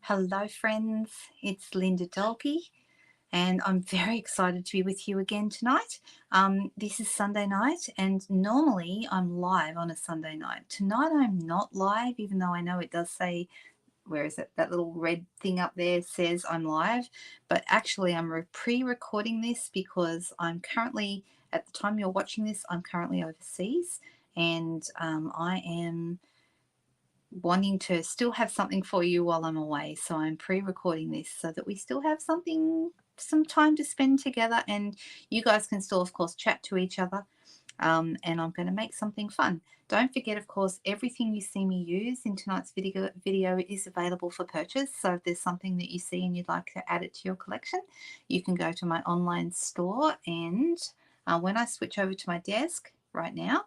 Hello friends, it's Linda Dolke and I'm very excited to be with you again tonight. This is Sunday night and normally I'm live on a Sunday night. Tonight I'm not live, even though I know it does say, where is it, that little red thing up there says I'm live, but actually I'm pre-recording this because I'm currently, at the time you're watching this, I'm currently overseas and I am wanting to still have something for you while I'm away. So I'm pre-recording this so that we still have some time to spend together, and you guys can still, of course, chat to each other. And I'm going to make something fun. Don't forget, of course, everything you see me use in tonight's video is available for purchase. So if there's something that you see and you'd like to add it to your collection, you can go to my online store. And when I switch over to my desk right now,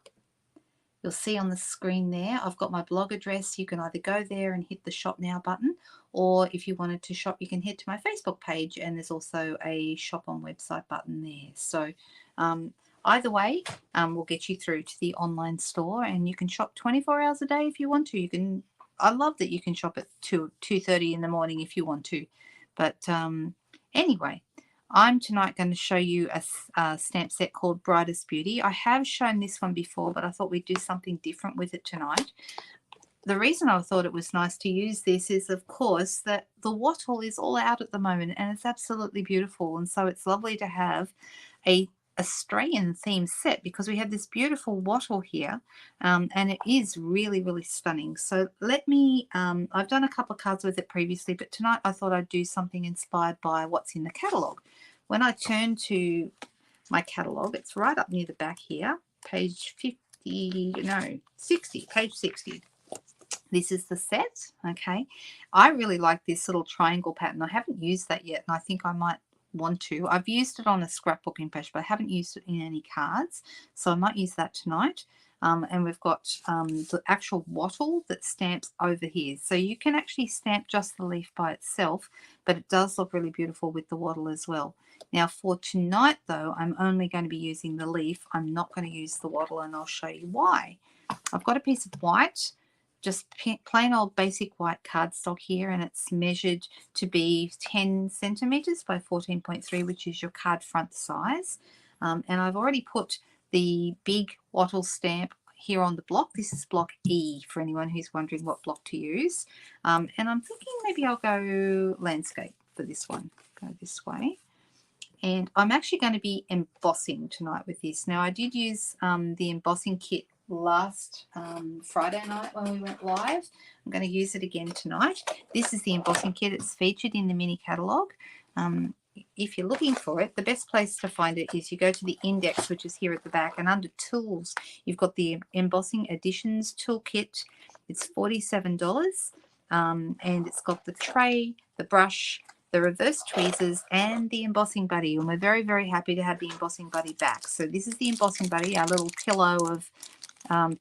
you'll see on the screen there, I've got my blog address. You can either go there and hit the shop now button, or if you wanted to shop, you can head to my Facebook page, and there's also a shop on website button there. So either way, we'll get you through to the online store, and you can shop 24 hours a day if you want to. You can. I love that you can shop at 2:30 in the morning if you want to. But anyway, I'm tonight going to show you a stamp set called Brightest Beauty. I have shown this one before, but I thought we'd do something different with it tonight. The reason I thought it was nice to use this is, of course, that the wattle is all out at the moment and it's absolutely beautiful. And so it's lovely to have a Australian theme set because we have this beautiful wattle here, and it is really, really stunning. So let me, I've done a couple of cards with it previously, but tonight I thought I'd do something inspired by what's in the catalogue. When I turn to my catalogue, it's right up near the back here, page 60, page 60. This is the set, okay. I really like this little triangle pattern. I haven't used that yet, and I think I might want to. I've used it on a scrapbooking page, but I haven't used it in any cards, so I might use that tonight. And we've got the actual wattle that stamps over here. So you can actually stamp just the leaf by itself, but it does look really beautiful with the wattle as well. Now for tonight though, I'm only going to be using the leaf. I'm not going to use the wattle, and I'll show you why. I've got a piece of white, just plain old basic white cardstock here, and it's measured to be 10 centimeters by 14.3, which is your card front size. And I've already put the big wattle stamp here on the block. This is block E for anyone who's wondering what block to use. And I'm thinking maybe I'll go landscape for this one. Go this way. And I'm actually going to be embossing tonight with this. Now I did use the embossing kit last Friday night when we went live. I'm going to use it again tonight. This is the embossing kit. It's featured in the mini catalogue. If you're looking for it, the best place to find it is you go to the index, which is here at the back, and under tools you've got the embossing additions toolkit. It's $47, and it's got the tray, the brush, the reverse tweezers, and the embossing buddy. And we're very, very happy to have the embossing buddy back. So this is the embossing buddy, our little pillow of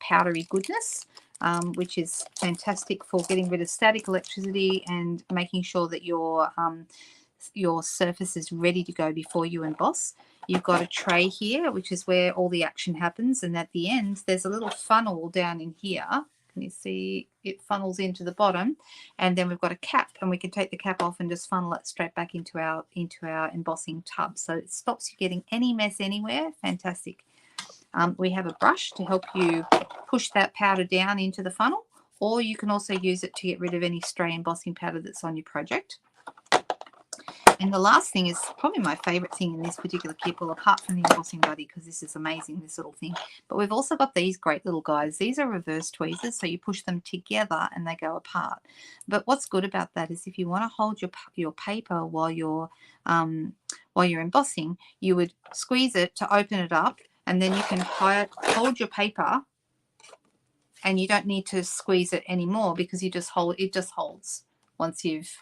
powdery goodness, which is fantastic for getting rid of static electricity and making sure that your surface is ready to go before you emboss. You've got a tray here, which is where all the action happens, and at the end there's a little funnel down in here. Can you see it funnels into the bottom? And then we've got a cap, and we can take the cap off and just funnel it straight back into our embossing tub. So it stops you getting any mess anywhere. Fantastic. We have a brush to help you push that powder down into the funnel, or you can also use it to get rid of any stray embossing powder that's on your project. And the last thing is probably my favorite thing in this particular kit, well, apart from the embossing buddy, because this is amazing, this little thing. But we've also got these great little guys. These are reverse tweezers, so you push them together and they go apart. But what's good about that is if you want to hold your paper while you're embossing, you would squeeze it to open it up, and then you can hold your paper, and you don't need to squeeze it anymore because it just holds once you've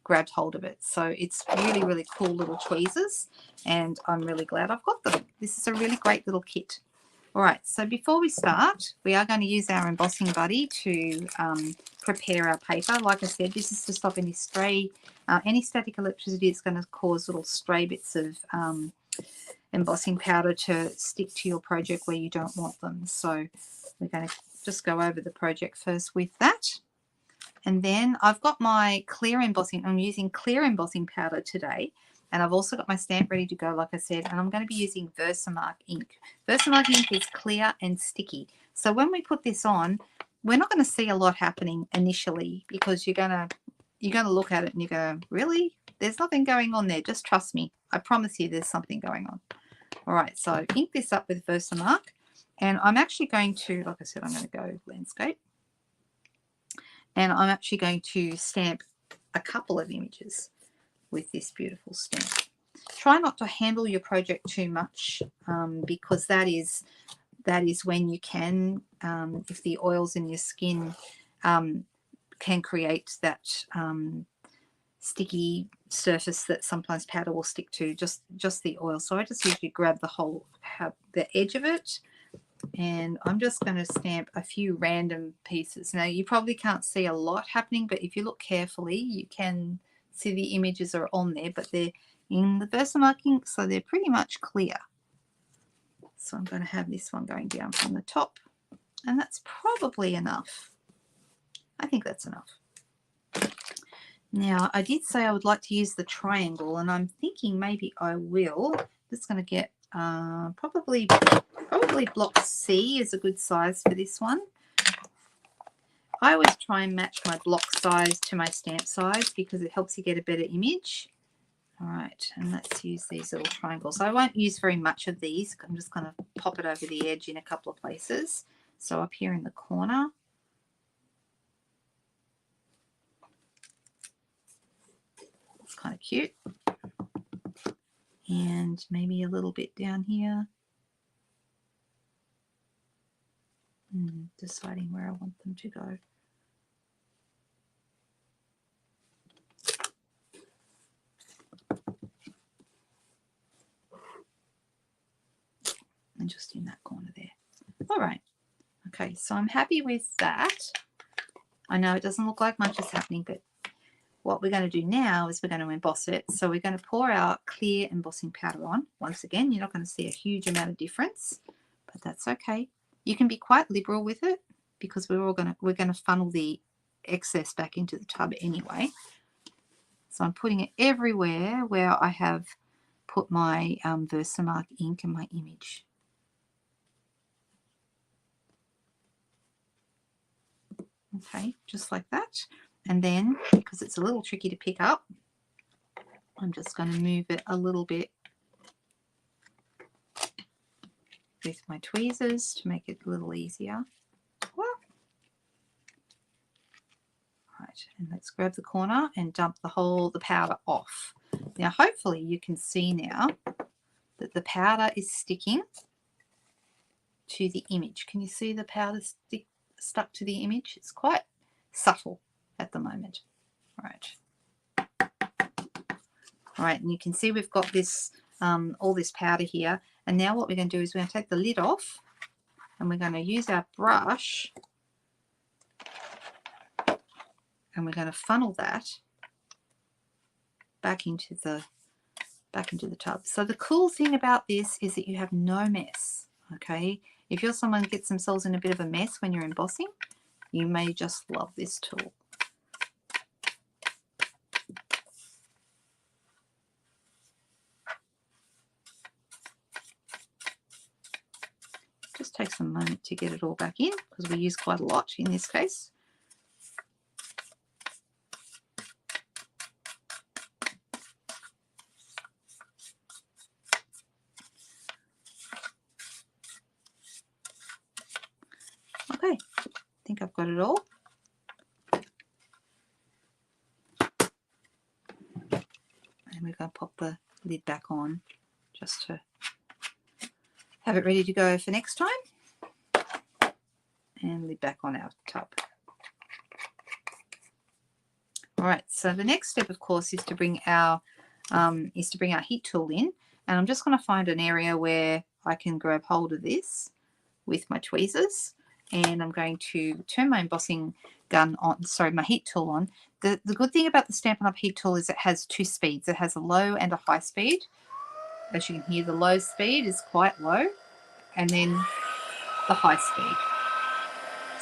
grabbed hold of it. So it's really, really cool little tweezers, and I'm really glad I've got them. This is a really great little kit. All right, so before we start, we are going to use our embossing buddy to prepare our paper. Like I said, this is to stop any static electricity. It's going to cause little stray bits of embossing powder to stick to your project where you don't want them. So we're going to just go over the project first with that. And then I've got my clear embossing. I'm using clear embossing powder today. And I've also got my stamp ready to go, like I said. And I'm going to be using Versamark ink. Versamark ink is clear and sticky. So when we put this on, we're not going to see a lot happening initially, because you're going to look at it and you're going to, really? There's nothing going on there. Just trust me. I promise you there's something going on. All right, so ink this up with Versamark. And I'm actually going to, like I said, I'm going to go landscape. And I'm actually going to stamp a couple of images with this beautiful stamp. Try not to handle your project too much, because that is when you can, if the oils in your skin can create that sticky surface that sometimes powder will stick to, just the oil. So I just usually grab the edge of it, and I'm just going to stamp a few random pieces. Now you probably can't see a lot happening, but if you look carefully you can see the images are on there, but they're in the Versamark ink, so they're pretty much clear. So I'm going to have this one going down from the top, and that's probably enough. I think that's enough. Now, I did say I would like to use the triangle, and I'm thinking maybe I will. Just going to get probably block C is a good size for this one. I always try and match my block size to my stamp size because it helps you get a better image. All right, and let's use these little triangles. I won't use very much of these. I'm just going to pop it over the edge in a couple of places. So up here in the corner. It's kind of cute. And maybe a little bit down here. Deciding where I want them to go. And just in that corner there. All right. Okay, so I'm happy with that. I know it doesn't look like much is happening, but what we're going to do now is we're going to emboss it. So we're going to pour our clear embossing powder on. Once again, you're not going to see a huge amount of difference, but that's okay. You can be quite liberal with it because we're going to funnel the excess back into the tub anyway. So I'm putting it everywhere where I have put my Versamark ink and my image. Okay, just like that. And then, because it's a little tricky to pick up, I'm just going to move it a little bit with my tweezers to make it a little easier. Right, and let's grab the corner and dump the powder off. Now, hopefully you can see now that the powder is sticking to the image. Can you see the powder stuck to the image? It's quite subtle at the moment. All right, and you can see we've got this all this powder here. And now what we're going to do is we're going to take the lid off, and we're going to use our brush, and we're going to funnel that back into the tub. So the cool thing about this is that you have no mess. Okay, if you're someone who gets themselves in a bit of a mess when you're embossing, you may just love this tool. Just takes a moment to get it all back in because we use quite a lot in this case. Okay, I think I've got it all. And we're going to pop the lid back on just to have it ready to go for next time. And lid back on our tub. All right, so the next step, of course, is to bring our heat tool in, and I'm just going to find an area where I can grab hold of this with my tweezers, and I'm going to turn my embossing gun on, sorry, my heat tool on. The good thing about the Stampin' Up! Heat tool is it has two speeds. It has a low and a high speed. As you can hear, the low speed is quite low, and then the high speed.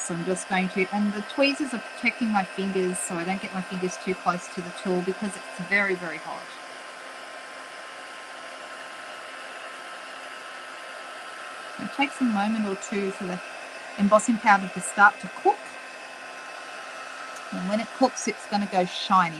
So I'm just going to, and the tweezers are protecting my fingers so I don't get my fingers too close to the tool because it's very, very hot. It takes a moment or two for the embossing powder to start to cook. And when it cooks, it's going to go shiny.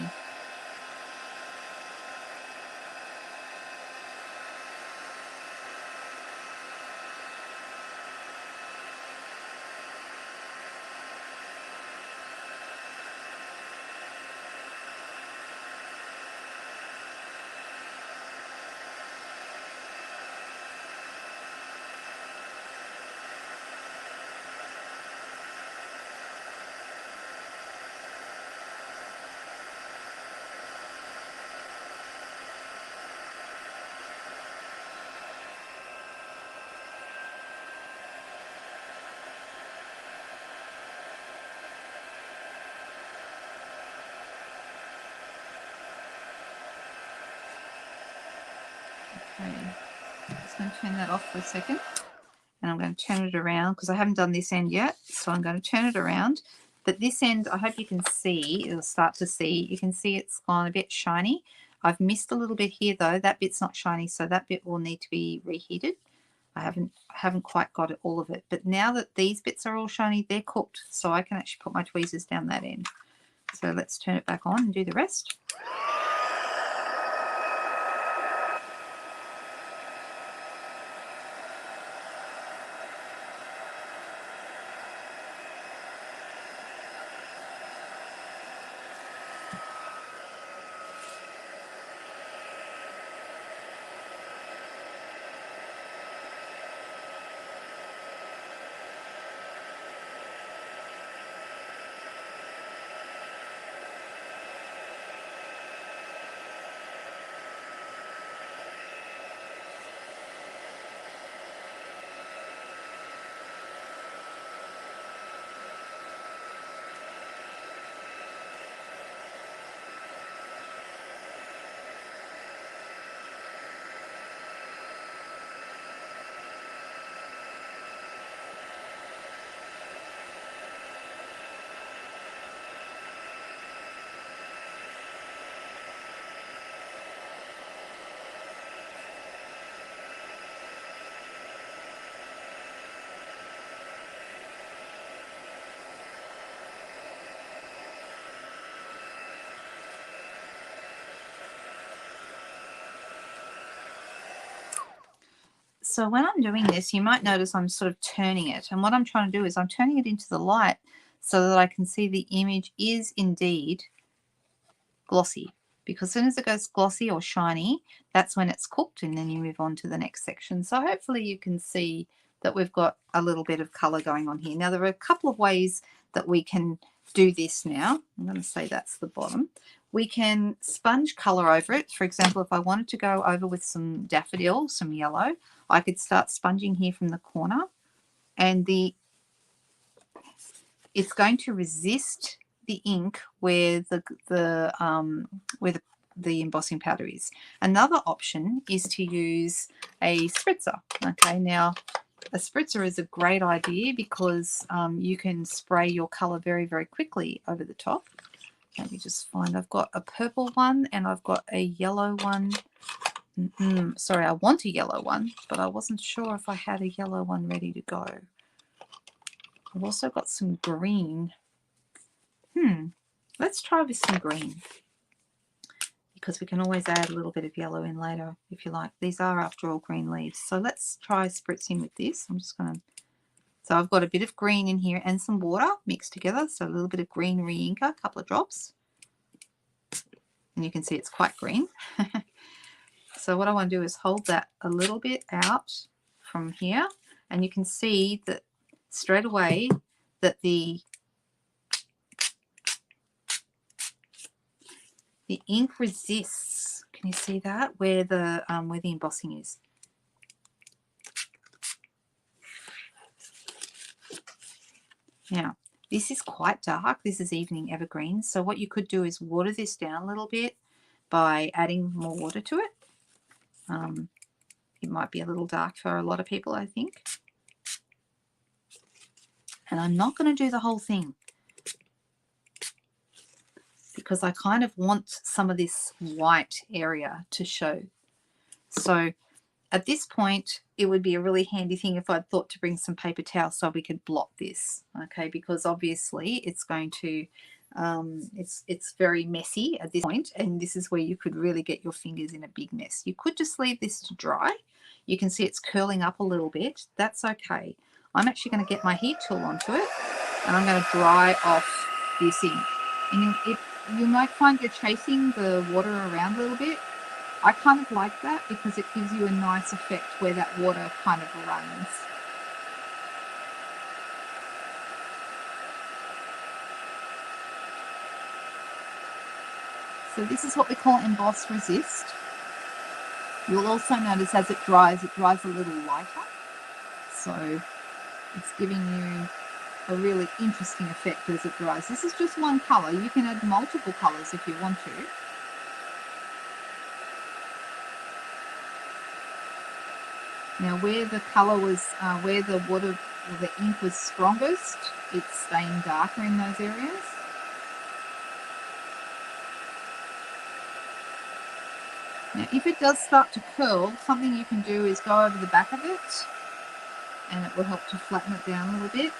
Okay, I'm just going to turn that off for a second. And I'm going to turn it around because I haven't done this end yet. So I'm going to turn it around. But this end, I hope you can see, you'll start to see, you can see it's gone a bit shiny. I've missed a little bit here though. That bit's not shiny, so that bit will need to be reheated. I haven't quite got it, all of it. But now that these bits are all shiny, they're cooked. So I can actually put my tweezers down that end. So let's turn it back on and do the rest. So when I'm doing this, you might notice I'm sort of turning it. And what I'm trying to do is I'm turning it into the light so that I can see the image is indeed glossy. Because as soon as it goes glossy or shiny, that's when it's cooked, and then you move on to the next section. So hopefully you can see that we've got a little bit of color going on here. Now there are a couple of ways that we can do this now. I'm going to say that's the bottom. We can sponge color over it. For example, if I wanted to go over with some daffodil, some yellow, I could start sponging here from the corner, and it's going to resist the ink where the embossing powder is. Another option is to use a spritzer. Okay, now a spritzer is a great idea because you can spray your color very, very quickly over the top. Let me just find, I've got a purple one and I've got a yellow one. Sorry, I want a yellow one, but I wasn't sure if I had a yellow one ready to go. I've also got some green. Let's try with some green, because we can always add a little bit of yellow in later if you like. These are, after all, green leaves. So let's try spritzing with this. I'm just going to, so I've got a bit of green in here and some water mixed together. So a little bit of green re-inker, a couple of drops. And you can see it's quite green. So what I want to do is hold that a little bit out from here. And you can see that straight away that the ink resists. Can you see that where the embossing is? Now this is quite dark. This is evening evergreen. So what you could do is water this down a little bit by adding more water to it. It might be a little dark for a lot of people, I think. And I'm not going to do the whole thing because I kind of want some of this white area to show. So at this point, it would be a really handy thing if I'd thought to bring some paper towel so we could blot this, okay? Because obviously it's going to, it's very messy at this point, and this is where you could really get your fingers in a big mess. You could just leave this to dry. You can see it's curling up a little bit. That's okay. I'm actually going to get my heat tool onto it, and I'm going to dry off this ink. And you might find you're chasing the water around a little bit. I kind of like that because it gives you a nice effect where that water kind of runs. So this is what we call emboss resist. You'll also notice as it dries a little lighter. So it's giving you a really interesting effect as it dries. This is just one color. You can add multiple colors if you want to. Now where the color was, where the water or the ink was strongest, it's staying darker in those areas. Now if it does start to curl, something you can do is go over the back of it and it will help to flatten it down a little bit.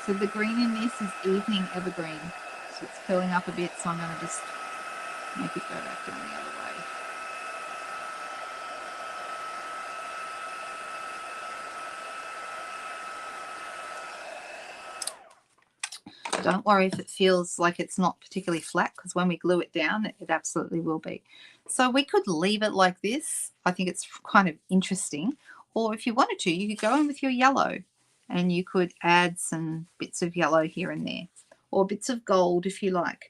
So the green in this is evening evergreen. So it's curling up a bit, so I'm going to just make it go back down the other way. Don't worry if it feels like it's not particularly flat, because when we glue it down, it absolutely will be. So we could leave it like this. I think it's kind of interesting. Or if you wanted to, you could go in with your yellow and you could add some bits of yellow here and there, or bits of gold if you like.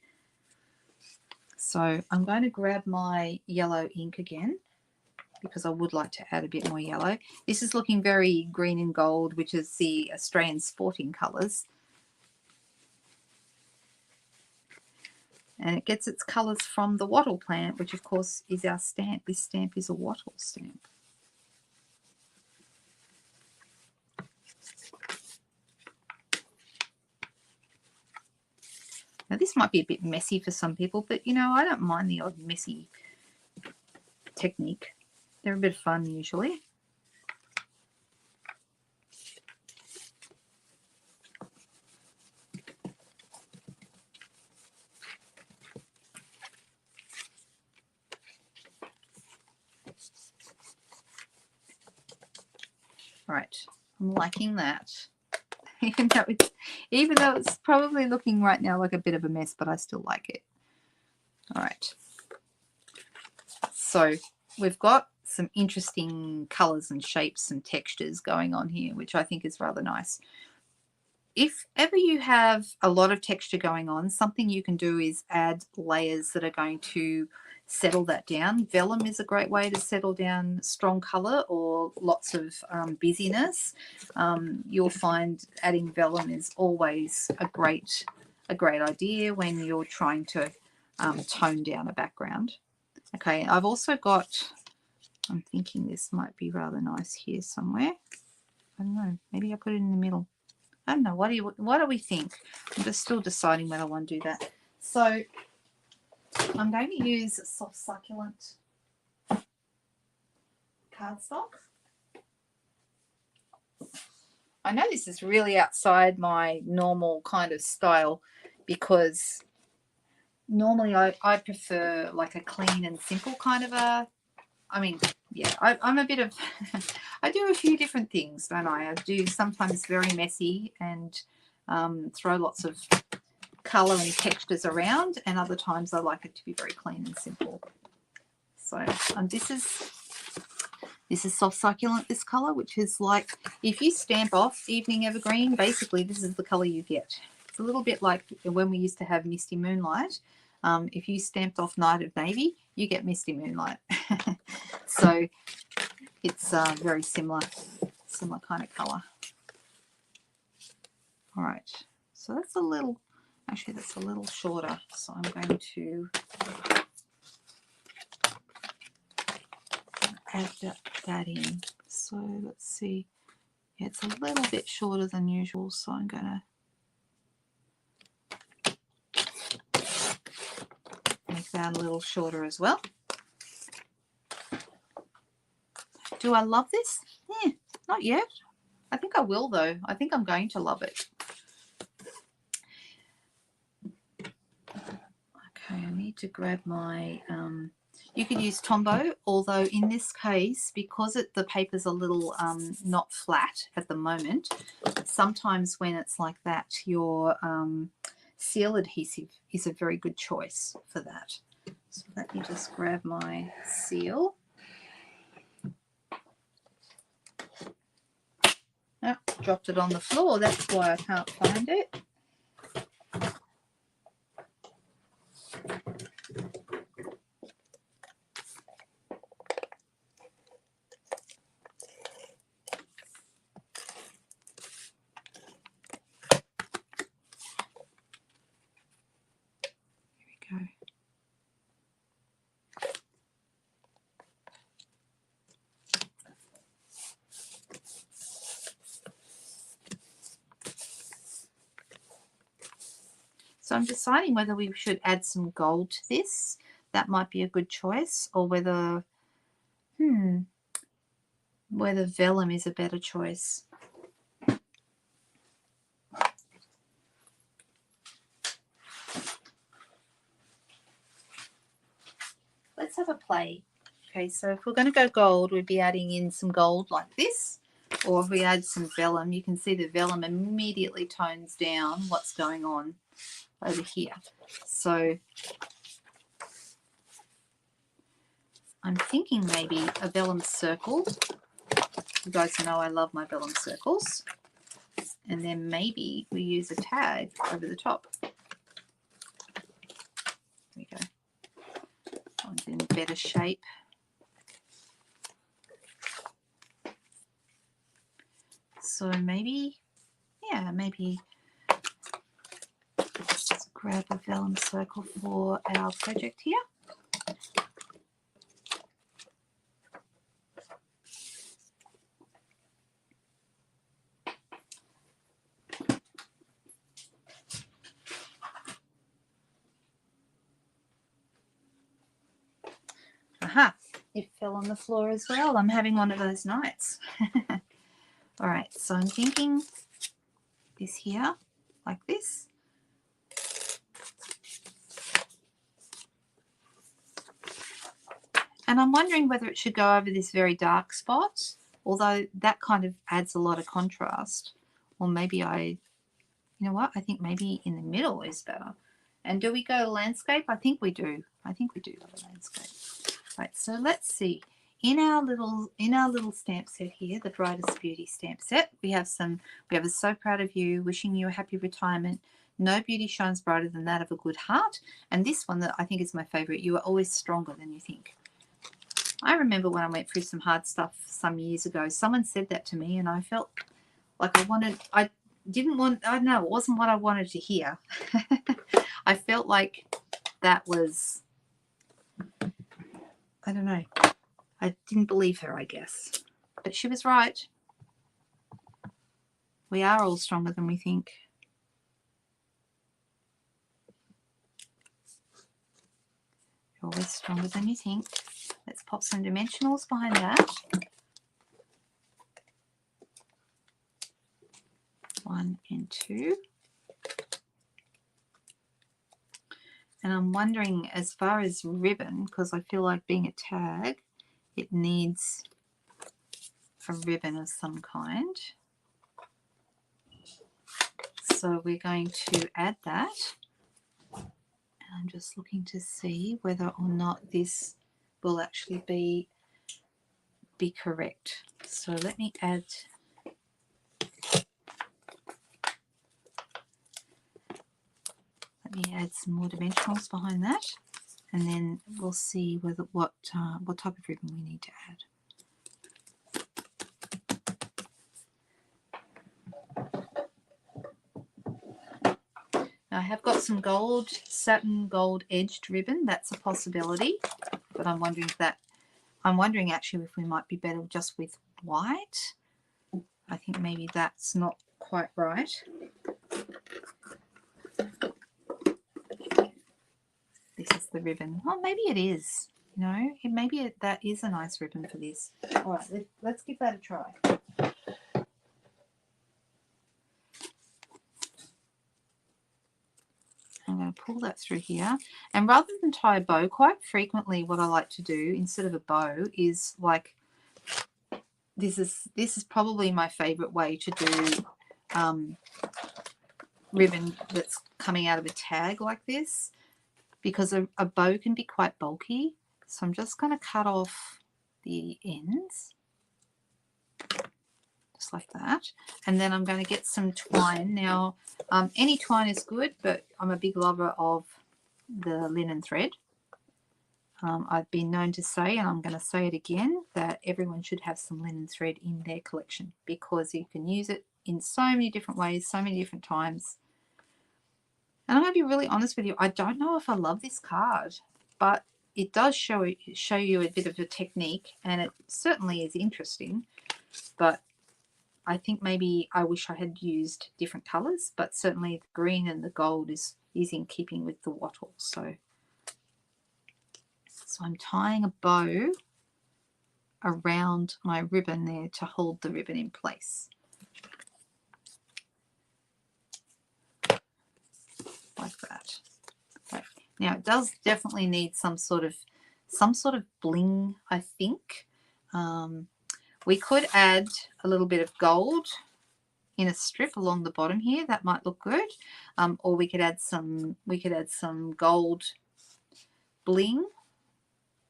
So I'm going to grab my yellow ink again because I would like to add a bit more yellow. This is looking very green and gold, which is the Australian sporting colours. And it gets its colours from the wattle plant, which of course is our stamp. This stamp is a wattle stamp. Now this might be a bit messy for some people, but you know, I don't mind the odd messy technique. They're a bit of fun usually. All right, I'm liking that. Even though it's probably looking right now like a bit of a mess, but I still like it. All right. So we've got some interesting colors and shapes and textures going on here, which I think is rather nice. If ever you have a lot of texture going on, something you can do is add layers that are going to settle that down. Vellum is a great way to settle down strong color or lots of busyness. You'll find adding vellum is always a great idea when you're trying to tone down a background. Okay, I've also got, I'm thinking this might be rather nice here somewhere. I don't know, maybe I put it in the middle. I don't know, what do we think? I'm just still deciding whether I want to do that. So I'm going to use soft succulent cardstock. I know this is really outside my normal kind of style because normally I prefer like a clean and simple kind of a, I mean, yeah, I'm a bit of, I do a few different things, don't I? I do sometimes very messy and throw lots of colour and textures around, and other times I like it to be very clean and simple. So this is soft succulent, this colour, which is like, if you stamp off evening evergreen, basically this is the colour you get. It's a little bit like when we used to have misty moonlight. If you stamped off night of navy, you get misty moonlight. So it's very similar kind of colour. All right, so that's a little, actually that's a little shorter, so I'm going to add that in. So let's see, yeah, it's a little bit shorter than usual, so I'm going to make that a little shorter as well. Do I love this? Not yet. I think I will though. I think I'm going to love it. Okay, I need to grab my, you could use Tombow, although in this case, because the paper's a little not flat at the moment, sometimes when it's like that, your seal adhesive is a very good choice for that. So let me just grab my seal. Oh, dropped it on the floor, that's why I can't find it. Here we go. So I'm deciding whether we should add some gold to this. That might be a good choice, or whether vellum is a better choice. Let's have a play. Okay, so if we're going to go gold, we'd be adding in some gold like this, or if we add some vellum, you can see the vellum immediately tones down what's going on over here. So I'm thinking maybe a vellum circle. You guys know I love my vellum circles. And then maybe we use a tag over the top. There we go. That one's in better shape. So maybe, yeah, maybe let's grab a vellum circle for our project here. Aha, it fell on the floor as well. I'm having one of those nights. All right, so I'm thinking this here, like this. And I'm wondering whether it should go over this very dark spot, although that kind of adds a lot of contrast. Or maybe you know what, I think maybe in the middle is better. And do we go landscape? I think we do. I think we do go landscape. Right, so let's see. In our little stamp set here, the Brightest Beauty stamp set, we have a So Proud of You, wishing you a happy retirement. No beauty shines brighter than that of a good heart. And this one that I think is my favorite, you are always stronger than you think. I remember when I went through some hard stuff some years ago, someone said that to me and I felt like I don't know, it wasn't what I wanted to hear. I felt like that was, I don't know, I didn't believe her, I guess. But she was right. We are all stronger than we think. You're always stronger than you think. Let's pop some dimensionals behind that. 1 and 2. And I'm wondering, as far as ribbon, because I feel like being a tag, it needs a ribbon of some kind. So we're going to add that. And I'm just looking to see whether or not this will actually be correct. So let me add some more dimensionals behind that, and then we'll see whether what type of ribbon we need to add. I have got some gold, satin gold edged ribbon. That's a possibility, but I'm wondering actually if we might be better just with white. I think maybe that's not quite right. This is the ribbon. Oh, maybe it is. You know, that is a nice ribbon for this. All right, let's give that a try. I'm going to pull that through here. And rather than tie a bow, quite frequently what I like to do instead of a bow is like, this is probably my favorite way to do ribbon that's coming out of a tag like this, because a bow can be quite bulky. So I'm just going to cut off the ends, just like that. And then I'm going to get some twine. Now, any twine is good, but I'm a big lover of the linen thread. I've been known to say, and I'm going to say it again, that everyone should have some linen thread in their collection, because you can use it in so many different ways, so many different times. And I'm going to be really honest with you, I don't know if I love this card, but it does show you a bit of a technique, and it certainly is interesting. But I think maybe I wish I had used different colours, but certainly the green and the gold is in keeping with the wattle. So I'm tying a bow around my ribbon there to hold the ribbon in place. Like that. Right. Now it does definitely need some sort of bling, I think. We could add a little bit of gold in a strip along the bottom here. That might look good. Or we could add some gold bling.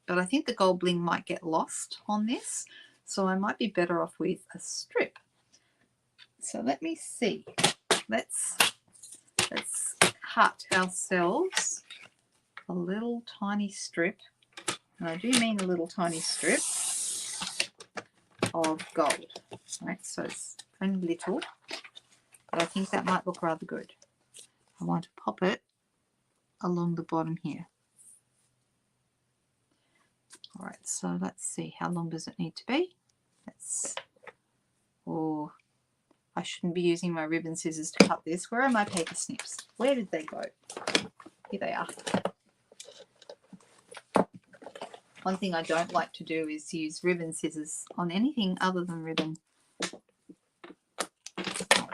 But I think the gold bling might get lost on this, so I might be better off with a strip. So let me see. Let's cut ourselves a little tiny strip, and I do mean a little tiny strip of gold. Right, so it's only little, but I think that might look rather good. I want to pop it along the bottom here. All right, so let's see, how long does it need to be? Oh, I shouldn't be using my ribbon scissors to cut this. Where are my paper snips? Where did they go? Here they are. One thing I don't like to do is use ribbon scissors on anything other than ribbon.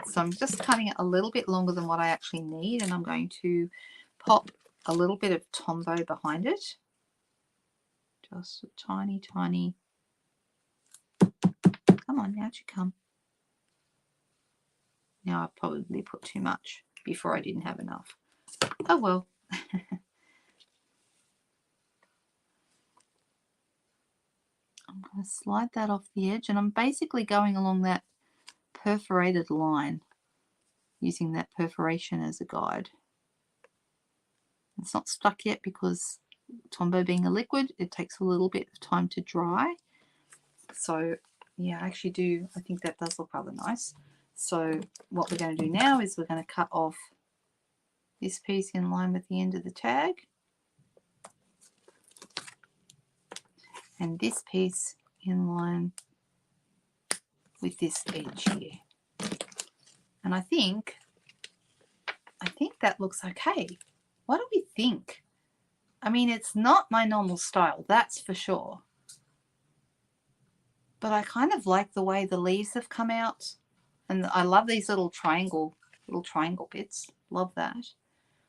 So I'm just cutting it a little bit longer than what I actually need, and I'm going to pop a little bit of Tombow behind it. Just a tiny, tiny. Come on, out you come. Now I probably put too much. Before I didn't have enough. Oh well. I'm going to slide that off the edge, and I'm basically going along that perforated line, using that perforation as a guide. It's not stuck yet because Tombow being a liquid, it takes a little bit of time to dry. So yeah, I think that does look rather nice. So what we're going to do now is we're going to cut off this piece in line with the end of the tag, and this piece in line with this edge here. And I think that looks okay. What do we think? I mean, it's not my normal style, that's for sure. But I kind of like the way the leaves have come out. And I love these little triangle bits. Love that.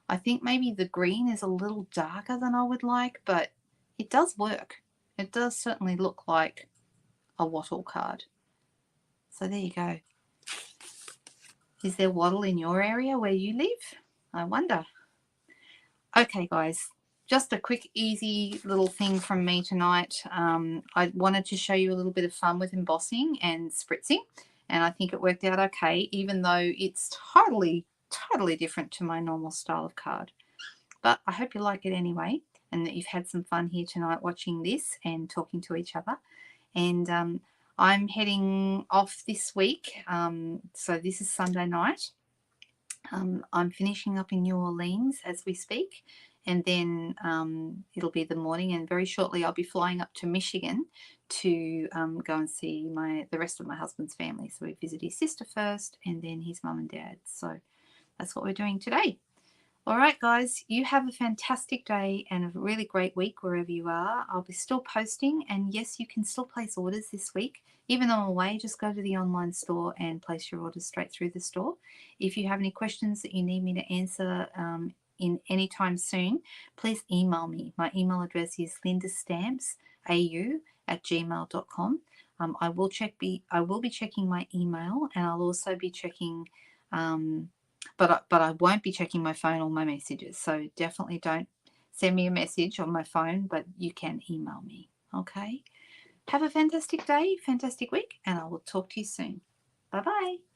I think maybe the green is a little darker than I would like, but it does work. It does certainly look like a wattle card. So there you go. Is there wattle in your area where you live? I wonder. Okay, guys, just a quick, easy little thing from me tonight. I wanted to show you a little bit of fun with embossing and spritzing, and I think it worked out okay, even though it's totally different to my normal style of card. But I hope you like it anyway, and that you've had some fun here tonight watching this and talking to each other. And I'm heading off this week, so this is Sunday night. I'm finishing up in New Orleans as we speak, and then it'll be the morning, and very shortly I'll be flying up to Michigan to go and see the rest of my husband's family. So we visit his sister first, and then his mum and dad. So that's what we're doing today. All right, guys, you have a fantastic day and a really great week wherever you are. I'll be still posting, and yes, you can still place orders this week. Even though I'm away, just go to the online store and place your orders straight through the store. If you have any questions that you need me to answer in any time soon, please email me. My email address is lindastampsau@gmail.com. I will be checking my email, and I'll also be checking. But I won't be checking my phone or my messages. So definitely don't send me a message on my phone, but you can email me. Okay. Have a fantastic day, fantastic week, and I will talk to you soon. Bye bye.